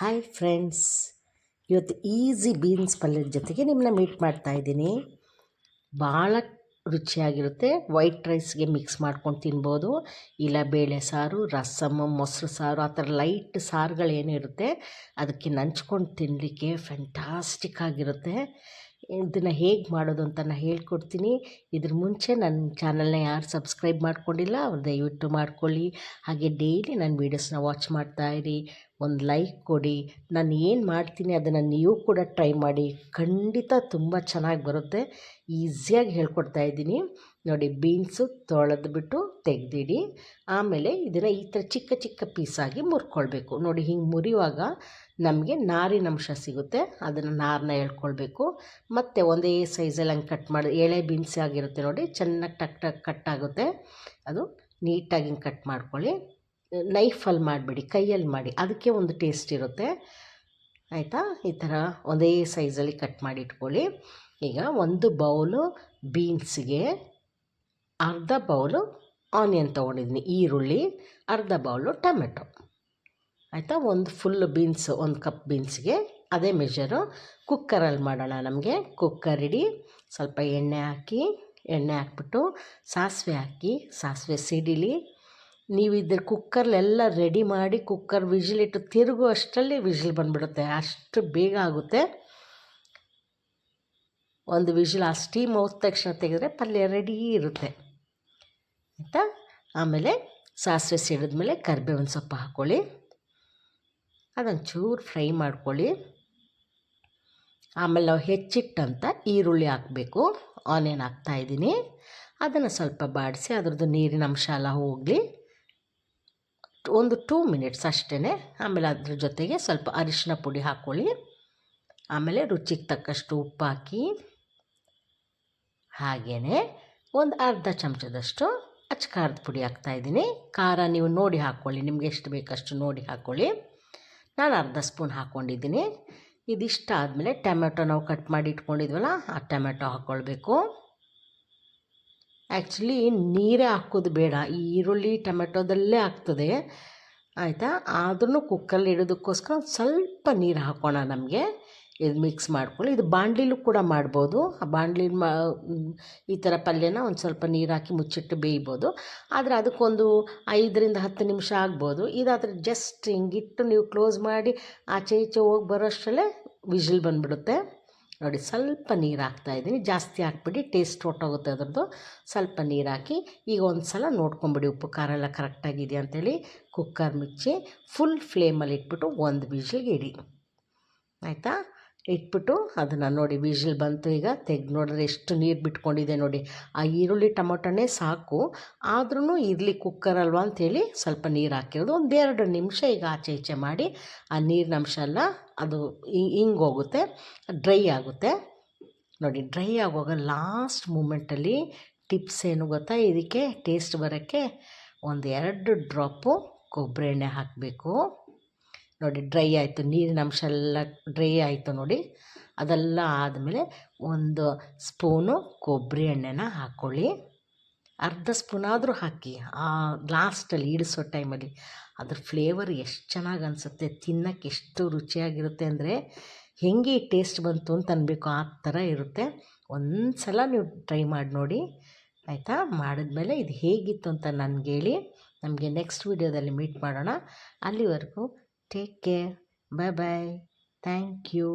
Hi friends, ಇವತ್ತು easy beans ಪಲ್ಯದ ಜೊತೆಗೆ ನಿಮ್ಮನ್ನ ಮೀಟ್ ಮಾಡ್ತಾ ಇದ್ದೀನಿ. ಭಾಳ ರುಚಿಯಾಗಿರುತ್ತೆ. ವೈಟ್ ರೈಸ್ಗೆ ಮಿಕ್ಸ್ ಮಾಡ್ಕೊಂಡು ತಿನ್ಬೋದು, ಇಲ್ಲ ಬೇಳೆ ಸಾರು, ರಸಮ್ಮು, ಮೊಸರು ಸಾರು, ಆ ಥರ ಲೈಟ್ ಸಾರುಗಳೇನಿರುತ್ತೆ ಅದಕ್ಕೆ ನಂಚ್ಕೊಂಡು ತಿನ್ನಲಿಕ್ಕೆ ಫ್ಯಾಂಟಾಸ್ಟಿಕ್ ಆಗಿರುತ್ತೆ. ಇದನ್ನು ಹೇಗೆ ಮಾಡೋದು ಅಂತ ನಾನು ಹೇಳ್ಕೊಡ್ತೀನಿ. ಇದ್ರ ಮುಂಚೆ ನನ್ನ ಚಾನಲ್ನ ಯಾರು ಸಬ್ಸ್ಕ್ರೈಬ್ ಮಾಡ್ಕೊಂಡಿಲ್ಲ ಅವ್ರು ದಯವಿಟ್ಟು ಮಾಡ್ಕೊಳ್ಳಿ. ಹಾಗೆ ಡೈಲಿ ನನ್ನ ವೀಡಿಯೋಸ್ನ ವಾಚ್ ಮಾಡ್ತಾಯಿರಿ, ಒಂದು ಲೈಕ್ ಕೊಡಿ. ನಾನು ಏನು ಮಾಡ್ತೀನಿ ಅದನ್ನು ನೀವು ಕೂಡ ಟ್ರೈ ಮಾಡಿ, ಖಂಡಿತ ತುಂಬ ಚೆನ್ನಾಗಿ ಬರುತ್ತೆ. ಈಸಿಯಾಗಿ ಹೇಳ್ಕೊಡ್ತಾ ಇದ್ದೀನಿ ನೋಡಿ. ಬೀನ್ಸು ತೊಳೆದ್ಬಿಟ್ಟು ತೆಗೆದಿಡಿ. ಆಮೇಲೆ ಇದನ್ನು ಈ ಥರ ಚಿಕ್ಕ ಚಿಕ್ಕ ಪೀಸಾಗಿ ಮುರ್ಕೊಳ್ಬೇಕು ನೋಡಿ. ಹಿಂಗೆ ಮುರಿಯುವಾಗ ನಮಗೆ ನಾರಿನಂಶ ಸಿಗುತ್ತೆ, ಅದನ್ನು ನಾರನ್ನ ಎಳ್ಕೊಳ್ಬೇಕು. ಮತ್ತು ಒಂದೇ ಸೈಜಲ್ಲಿ ಹಂಗೆ ಕಟ್ ಮಾಡಿ, ಎಳೆ ಬೀನ್ಸ್ ಆಗಿರುತ್ತೆ ನೋಡಿ, ಚೆನ್ನಾಗಿ ಟಕ್ ಕಟ್ ಆಗುತ್ತೆ. ಅದು ನೀಟಾಗಿ ಹಿಂಗೆ ಕಟ್ ಮಾಡ್ಕೊಳ್ಳಿ. ನೈಫಲ್ಲಿ ಮಾಡಿಬಿಡಿ, ಕೈಯಲ್ಲಿ ಮಾಡಿ, ಅದಕ್ಕೆ ಒಂದು ಟೇಸ್ಟ್ ಇರುತ್ತೆ. ಆಯಿತಾ? ಈ ಥರ ಒಂದೇ ಸೈಜಲ್ಲಿ ಕಟ್ ಮಾಡಿ ಇಟ್ಕೊಳ್ಳಿ. ಈಗ ಒಂದು ಬೌಲು ಬೀನ್ಸ್ಗೆ ಅರ್ಧ ಬೌಲು ಆನಿಯನ್ ತೊಗೊಂಡಿದ್ದೀನಿ, ಈರುಳ್ಳಿ, ಅರ್ಧ ಬೌಲು ಟೊಮೆಟೊ. ಆಯಿತಾ? ಒಂದು ಫುಲ್ ಬೀನ್ಸು, ಒಂದು ಕಪ್ ಬೀನ್ಸ್ಗೆ ಅದೇ ಮೆಜರು. ಕುಕ್ಕರಲ್ಲಿ ಮಾಡೋಣ. ನಮಗೆ ಕುಕ್ಕರ್ ಇಡಿ, ಸ್ವಲ್ಪ ಎಣ್ಣೆ ಹಾಕ್ಬಿಟ್ಟು ಸಾಸಿವೆ ಹಾಕಿ, ಸಾಸಿವೆ ಸಿಡಿಲಿ. ನೀವು ಇದ್ರ ಕುಕ್ಕರ್ಲೆಲ್ಲ ರೆಡಿ ಮಾಡಿ ಕುಕ್ಕರ್ ವಿಜಿಲಿಟ್ಟು ತಿರುಗು ಅಷ್ಟರಲ್ಲಿ ವಿಜಿಲ್ ಬಂದುಬಿಡುತ್ತೆ, ಅಷ್ಟು ಬೇಗ ಆಗುತ್ತೆ. ಒಂದು ವಿಜಿಲ್ ಆ ಸ್ಟೀಮ್ ಹೋದ ತಕ್ಷಣ ತೆಗೆದ್ರೆ ಪಲ್ಯ ರೆಡಿ ಇರುತ್ತೆ. ಆಯಿತಾ? ಆಮೇಲೆ ಸಾಸಿವೆ ಸಿಡಿದ್ಮೇಲೆ ಕರಿಬೇವಿನ ಸೊಪ್ಪು ಹಾಕ್ಕೊಳ್ಳಿ, ಅದನ್ನು ಚೂರು ಫ್ರೈ ಮಾಡ್ಕೊಳ್ಳಿ. ಆಮೇಲೆ ನಾವು ಹೆಚ್ಚಿಟ್ಟಂಥ ಈರುಳ್ಳಿ ಹಾಕಬೇಕು. ಆನಿಯನ್ ಹಾಕ್ತಾಯಿದ್ದೀನಿ, ಅದನ್ನು ಸ್ವಲ್ಪ ಬಾಡಿಸಿ ಅದ್ರದ್ದು ನೀರಿನ ಅಂಶ ಎಲ್ಲ ಹೋಗಲಿ. ಒಂದು 2 ಮಿನಿಟ್ಸ್ ಅಷ್ಟೇ. ಆಮೇಲೆ ಅದ್ರ ಜೊತೆಗೆ ಸ್ವಲ್ಪ ಅರಿಶಿನ ಪುಡಿ ಹಾಕ್ಕೊಳ್ಳಿ. ಆಮೇಲೆ ರುಚಿಗೆ ತಕ್ಕಷ್ಟು ಉಪ್ಪು ಹಾಕಿ, ಹಾಗೆಯೇ ಒಂದು ಅರ್ಧ ಚಮಚದಷ್ಟು ಅಚ್ಚ ಪುಡಿ ಹಾಕ್ತಾಯಿದ್ದೀನಿ. ಖಾರ ನೀವು ನೋಡಿ ಹಾಕ್ಕೊಳ್ಳಿ, ನಿಮ್ಗೆ ಎಷ್ಟು ಬೇಕಷ್ಟು ನೋಡಿ ಹಾಕ್ಕೊಳ್ಳಿ. ನಾನು ಅರ್ಧ ಸ್ಪೂನ್ ಹಾಕ್ಕೊಂಡಿದ್ದೀನಿ. ಇದಿಷ್ಟ ಆದಮೇಲೆ ಟೊಮೆಟೊ ನಾವು ಕಟ್ ಮಾಡಿ ಇಟ್ಕೊಂಡಿದ್ವಲ್ಲ, ಆ ಟೊಮೆಟೊ ಹಾಕ್ಕೊಳ್ಬೇಕು. ಆ್ಯಕ್ಚುಲಿ ನೀರೇ ಹಾಕೋದು ಬೇಡ, ಈ ಈರುಳ್ಳಿ ಟೊಮೆಟೊದಲ್ಲೇ ಆಗ್ತದೆ. ಆಯಿತಾ? ಆದ್ರೂ ಕುಕ್ಕರಲ್ಲಿ ಇಡೋದಕ್ಕೋಸ್ಕರ ಸ್ವಲ್ಪ ನೀರು ಹಾಕೋಣ. ನಮಗೆ ಇದು ಮಿಕ್ಸ್ ಮಾಡ್ಕೊಳ್ಳಿ. ಇದು ಬಾಣಲಿಲೂ ಕೂಡ ಮಾಡ್ಬೋದು. ಆ ಬಾಣಲಿ ಈ ಥರ ಪಲ್ಯನ ಒಂದು ಸ್ವಲ್ಪ ನೀರು ಹಾಕಿ ಮುಚ್ಚಿಟ್ಟು ಬೇಯ್ಬೋದು. ಆದರೆ ಅದಕ್ಕೊಂದು 5ರಿಂದ 10 ನಿಮಿಷ ಆಗ್ಬೋದು. ಇದಾದರೆ ಜಸ್ಟ್ ಹಿಂಗಿಟ್ಟು ನೀವು ಕ್ಲೋಸ್ ಮಾಡಿ ಆಚೆ ಈಚೆ ಹೋಗಿ ಬರೋಷ್ಟರಲ್ಲೇ ವಿಜಿಲ್ ಬಂದುಬಿಡುತ್ತೆ ನೋಡಿ. ಸ್ವಲ್ಪ ನೀರು ಹಾಕ್ತಾಯಿದ್ದೀನಿ, ಜಾಸ್ತಿ ಹಾಕ್ಬಿಡಿ, ಟೇಸ್ಟ್ ಹೊಟ್ಟೋಗುತ್ತೆ ಅದರದ್ದು. ಸ್ವಲ್ಪ ನೀರು ಹಾಕಿ ಈಗ ಒಂದು ಸಲ ನೋಡ್ಕೊಂಬಿಡಿ ಉಪ್ಪು ಖಾರ ಎಲ್ಲ ಕರೆಕ್ಟಾಗಿದೆಯಾ ಅಂಥೇಳಿ. ಕುಕ್ಕರ್ ಮುಚ್ಚಿ ಫುಲ್ ಫ್ಲೇಮಲ್ಲಿ ಇಟ್ಬಿಟ್ಟು ಒಂದು ವಿಜಿಲ್ಗೆ ಇಡಿ. ಆಯಿತಾ? ಇಟ್ಬಿಟ್ಟು ಅದನ್ನು ನೋಡಿ, ವಿಜಿಲ್ ಬಂತು. ಈಗ ತೆಗೆದು ನೋಡಿದ್ರೆ ಎಷ್ಟು ನೀರು ಬಿಟ್ಕೊಂಡಿದೆ ನೋಡಿ. ಆ ಈರುಳ್ಳಿ ಟೊಮೊಟೊನೇ ಸಾಕು, ಆದ್ರೂ ಇರಲಿ ಕುಕ್ಕರ್ ಅಲ್ವಾ ಅಂಥೇಳಿ ಸ್ವಲ್ಪ ನೀರು ಹಾಕಿರೋದು. ಒಂದು 2 ನಿಮಿಷ ಈಗ ಆಚೆ ಈಚೆ ಮಾಡಿ ಆ ನೀರಿನ ಅಂಶ ಎಲ್ಲ ಅದು ಹಿಂಗೋಗುತ್ತೆ, ಡ್ರೈ ಆಗುತ್ತೆ ನೋಡಿ. ಡ್ರೈ ಆಗುವಾಗ ಲಾಸ್ಟ್ ಮೂಮೆಂಟಲ್ಲಿ ಟಿಪ್ಸ್ ಏನು ಗೊತ್ತಾ, ಇದಕ್ಕೆ ಟೇಸ್ಟ್ ಬರೋಕ್ಕೆ 1-2 ಡ್ರಾಪು ಕೊಬ್ಬರಿ ಎಣ್ಣೆ ಹಾಕಬೇಕು ನೋಡಿ. ಡ್ರೈ ಆಯಿತು, ನೀರಿನ ಅಂಶ ಎಲ್ಲ ಡ್ರೈ ಆಯಿತು ನೋಡಿ. ಅದೆಲ್ಲ ಆದಮೇಲೆ 1 ಸ್ಪೂನು ಕೊಬ್ಬರಿ ಎಣ್ಣೆನ ಹಾಕ್ಕೊಳ್ಳಿ. ಅರ್ಧ ಸ್ಪೂನ್ ಆದರೂ ಹಾಕಿ, ಆ ಲಾಸ್ಟಲ್ಲಿ ಇಳಿಸೋ ಟೈಮಲ್ಲಿ ಅದ್ರ ಫ್ಲೇವರ್ ಎಷ್ಟು ಚೆನ್ನಾಗಿ ಅನಿಸುತ್ತೆ, ತಿನ್ನೋಕ್ಕೆ ಎಷ್ಟು ರುಚಿಯಾಗಿರುತ್ತೆ ಅಂದರೆ ಹೆಂಗೆ ಟೇಸ್ಟ್ ಬಂತು ಅಂತ ಅನ್ಬೇಕು, ಆ ಥರ ಇರುತ್ತೆ. ಒಂದು ಸಲ ನೀವು ಟ್ರೈ ಮಾಡಿ ನೋಡಿ. ಆಯಿತಾ? ಮಾಡಿದ್ಮೇಲೆ ಇದು ಹೇಗಿತ್ತು ಅಂತ ನನಗೆ ಹೇಳಿ. ನಮಗೆ ನೆಕ್ಸ್ಟ್ ವೀಡಿಯೋದಲ್ಲಿ ಮೀಟ್ ಮಾಡೋಣ. ಅಲ್ಲಿವರೆಗೂ take care, bye bye, thank you.